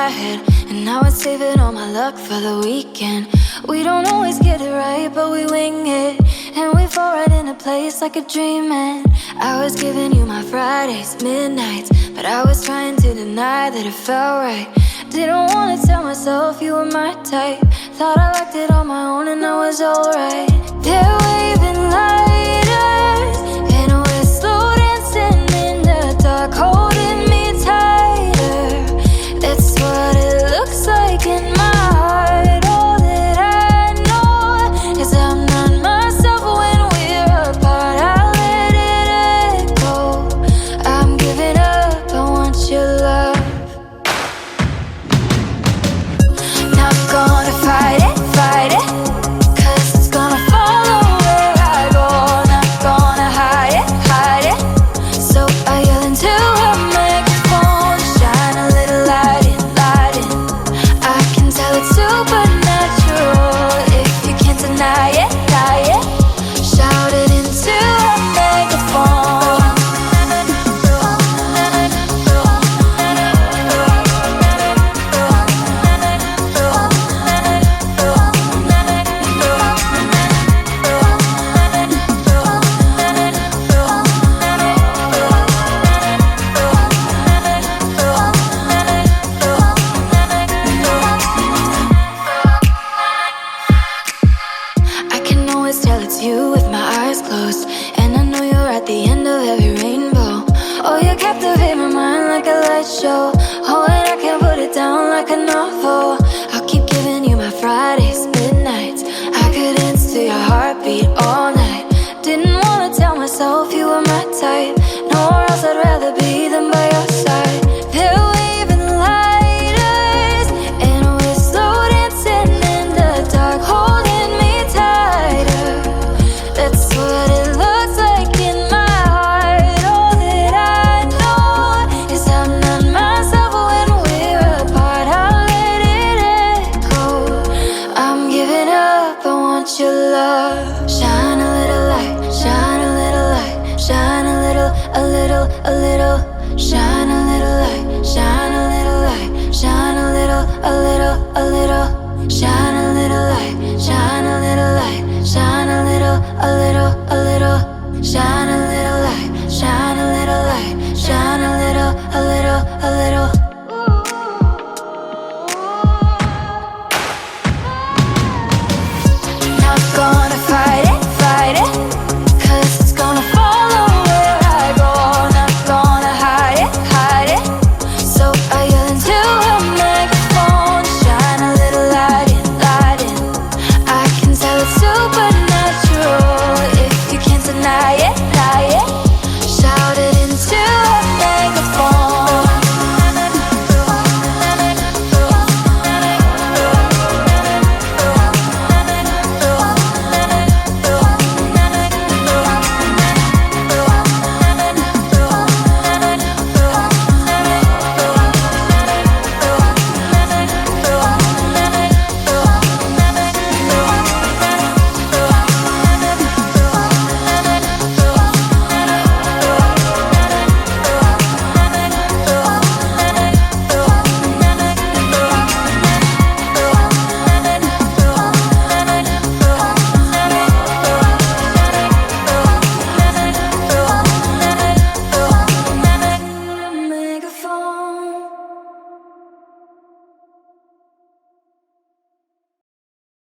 my head, and now it's saving all my luck for the weekend. We don't always get it right, but we wing it, and we fall right into place like a dream. And I was giving you my Fridays, midnights, but I was trying to deny that it felt right. Didn't wanna tell myself you were my type. Thought I liked it on my own and I was alright. They're waving lighters, and we're slow dancing in the dark, holding me tighter. That's what it looks like in my heart. All that I know is I'm not myself when we're apart. I let it echo. I'm giving up, I want your love. Not gonna fight it, fight it, 'cause it's gonna follow where I go. Not gonna hide it, hide it. So I yell into a megaphone, shine a little light in, light in. I can tell it's supernatural if you can't deny it, deny it. Shout it into a megaphone. I can always tell it's you with my eyes closed, and I know you're at the end of every rainbow. Oh, you captivate my mind like a light show. Oh, and I can't put it down like a novel. I'll keep giving you my Fridays, midnights. I could dance to your heartbeat all night. Didn't wanna tell myself you were my type. Nowhere else I'd rather be than by your side. They're waving lighters, and we're slow dancing in the dark, holding me tighter. That's what it looks like in my heart. All that I know is I'm not myself when we're apart. I'll let it echo. I'm giving up, I want your love. Shine a little light, shine a little light, shine a little, a little, a little. Shine a little light, shine a little light, shine a little, a little, a little. Shine a little light, shine a little light, shine a little, a little, a little. Shine a